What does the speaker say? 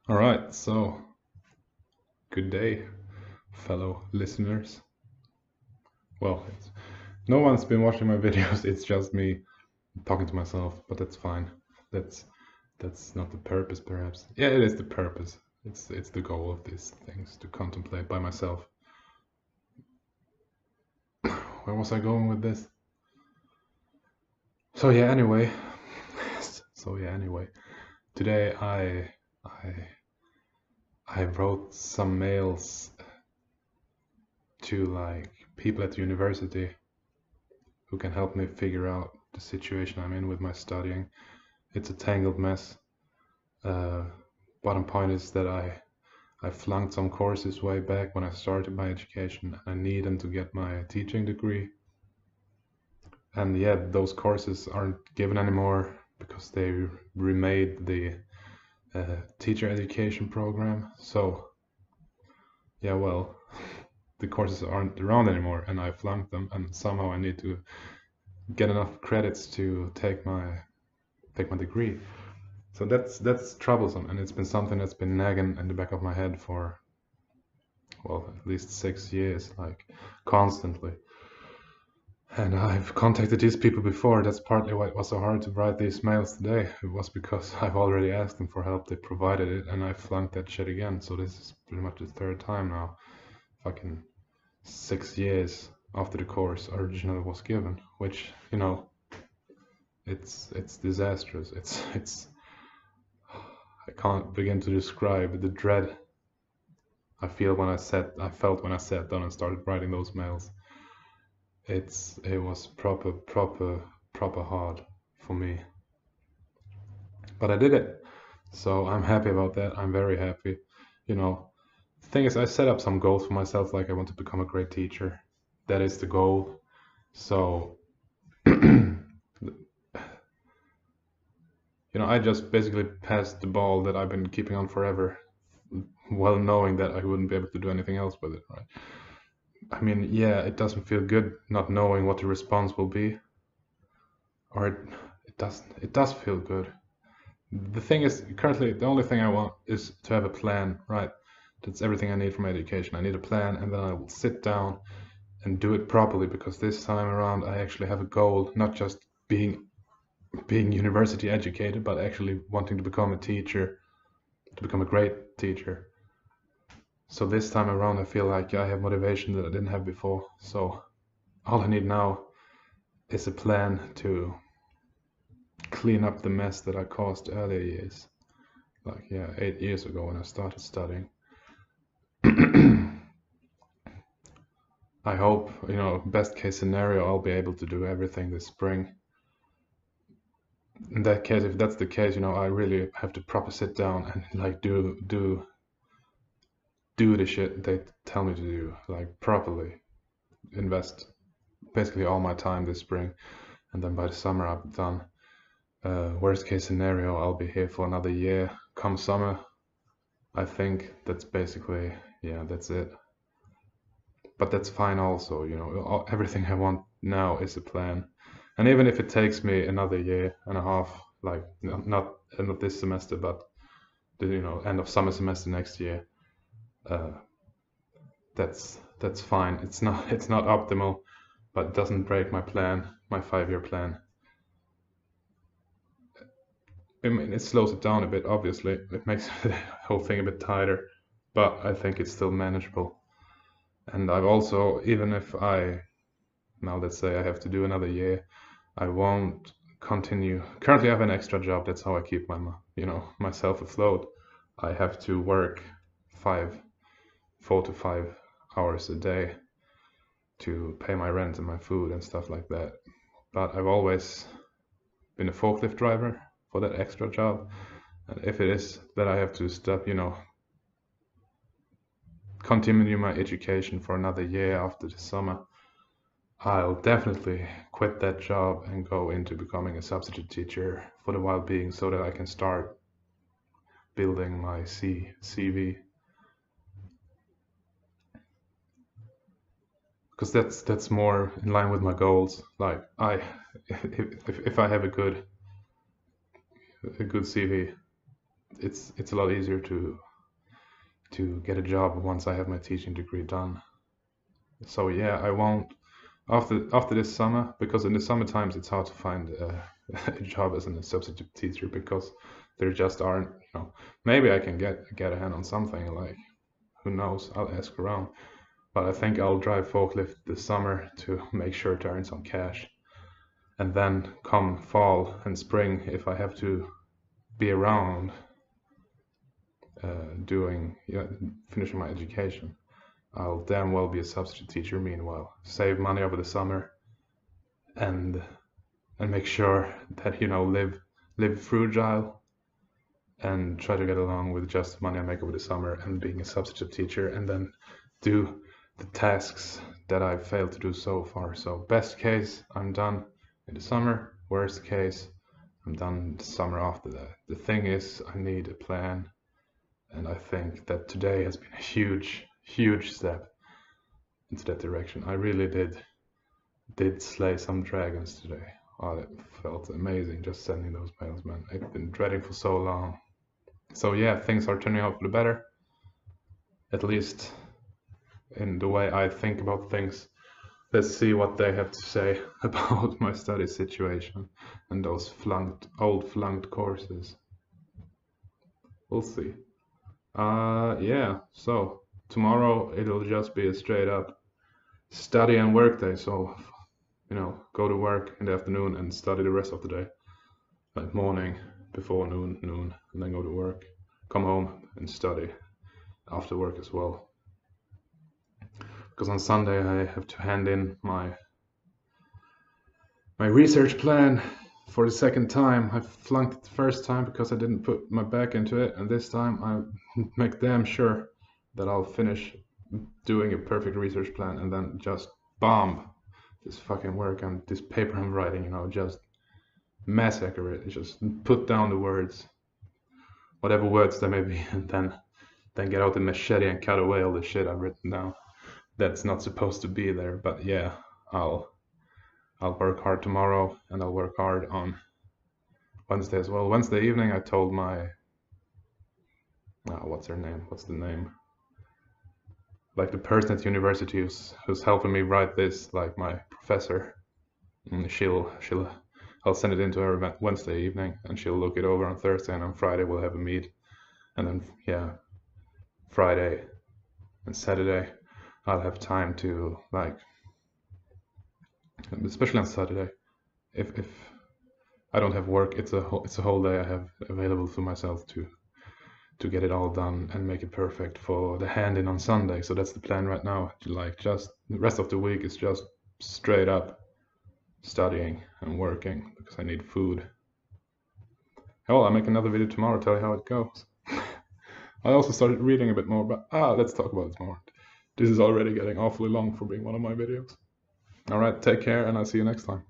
All right, so good day, fellow listeners. Well, no one's been watching my videos. It's just me talking to myself, but that's fine. That's that's not the purpose, perhaps. Yeah, it is the purpose. It's the goal of these things to contemplate by myself. Where was I going with this? So yeah, anyway. Today I I wrote some mails to like people at the university who can help me figure out the situation I'm in with my studying. It's a tangled mess. Uh, Bottom point is that I flunked some courses way back when I started my education. I need them to get my teaching degree. And yeah, those courses aren't given anymore because they remade the teacher education program. So yeah, well, the courses aren't around anymore and I flunked them and somehow I need to get enough credits to take my degree. So that's troublesome, and it's been something that's been nagging in the back of my head for well at least 6 years, like constantly. And I've contacted these people before. That's partly why it was so hard to write these mails today. It was because I've already asked them for help. They provided it, and I flunked that shit again. So this is pretty much the third time now. Fucking 6 years after the course originally was given, which it's disastrous. It's I can't begin to describe the dread I felt when I sat down and started writing those mails. It was proper hard for me, but I did it. So I'm happy about that. I'm very happy. You know, the thing is, I set up some goals for myself, like I want to become a great teacher. That is the goal. So, I just basically passed the ball that I've been keeping on forever, well knowing that I wouldn't be able to do anything else with it, right? I mean, yeah, it doesn't feel good not knowing what the response will be, or it does feel good. The thing is, currently, the only thing I want is to have a plan, right? That's everything I need from education. I need a plan, and then I will sit down and do it properly because this time around I actually have a goal, not just being university educated, but actually wanting to become a teacher, to become a great teacher. So this time around, I feel like I have motivation that I didn't have before. So all I need now is a plan to clean up the mess that I caused earlier years. Like, yeah, 8 years ago when I started studying. I hope, best case scenario, I'll be able to do everything this spring. In that case, if that's the case, I really have to proper sit down and like do the shit they tell me to do, like properly invest basically all my time this spring, and then by the summer I'm done. Worst case scenario, I'll be here for another year. Come summer, I think that's basically, yeah, that's it. But that's fine also, everything I want now is a plan. And even if it takes me another year and a half, like not end of this semester, but the end of summer semester next year, uh, that's fine. It's not optimal, but it doesn't break my plan, my 5-year plan. I mean, it slows it down a bit, obviously. It makes the whole thing a bit tighter, but I think it's still manageable. And I've also, even if now let's say I have to do another year, I won't continue. Currently, I have an extra job. That's how I keep myself afloat. I have to work 4 to 5 hours a day to pay my rent and my food and stuff like that. But I've always been a forklift driver for that extra job. And if it is that I have to stop, continue my education for another year after the summer, I'll definitely quit that job and go into becoming a substitute teacher for the while being so that I can start building my CV, because that's more in line with my goals. Like if I have a good CV, it's a lot easier to get a job once I have my teaching degree done. So yeah, I won't after this summer, because in the summer times it's hard to find a job as a substitute teacher because there just aren't, maybe I can get a hand on something, like who knows, I'll ask around. But I think I'll drive forklift this summer to make sure to earn some cash. And then come fall and spring, if I have to be around doing, finishing my education, I'll damn well be a substitute teacher meanwhile. Save money over the summer and make sure that, live frugal and try to get along with just the money I make over the summer and being a substitute teacher, and then do the tasks that I've failed to do so far. So best case, I'm done in the summer. Worst case, I'm done the summer after that. The thing is, I need a plan, and I think that today has been a huge, huge step into that direction. I really did slay some dragons today. Oh, it felt amazing just sending those mails, man. I've been dreading for so long. So yeah, things are turning out for the better, at least in the way I think about things. Let's see what they have to say about my study situation and those old flunked courses. We'll see. Yeah, so tomorrow it'll just be a straight up study and work day. So, go to work in the afternoon and study the rest of the day. Like morning, before noon, and then go to work. Come home and study after work as well. Because on Sunday I have to hand in my research plan for the second time. I flunked it the first time because I didn't put my back into it, and this time I make damn sure that I'll finish doing a perfect research plan and then just bomb this fucking work and this paper I'm writing, just massacre it. Just put down the words, whatever words there may be, and then get out the machete and cut away all the shit I've written down that's not supposed to be there. But yeah, I'll work hard tomorrow, and I'll work hard on Wednesday as well. Wednesday evening I told my what's her name? What's the name? Like the person at university who's helping me write this, like my professor. And I'll send it in to her Wednesday evening, and she'll look it over on Thursday, and on Friday we'll have a meet. And then Friday and Saturday I'll have time to, like, especially on Saturday, if I don't have work, it's a whole day I have available for myself to get it all done and make it perfect for the hand-in on Sunday. So that's the plan right now. Like, just the rest of the week is just straight up studying and working because I need food. Oh, I'll make another video tomorrow, tell you how it goes. I also started reading a bit more, but let's talk about it more. This is already getting awfully long for being one of my videos. Alright, take care, and I'll see you next time.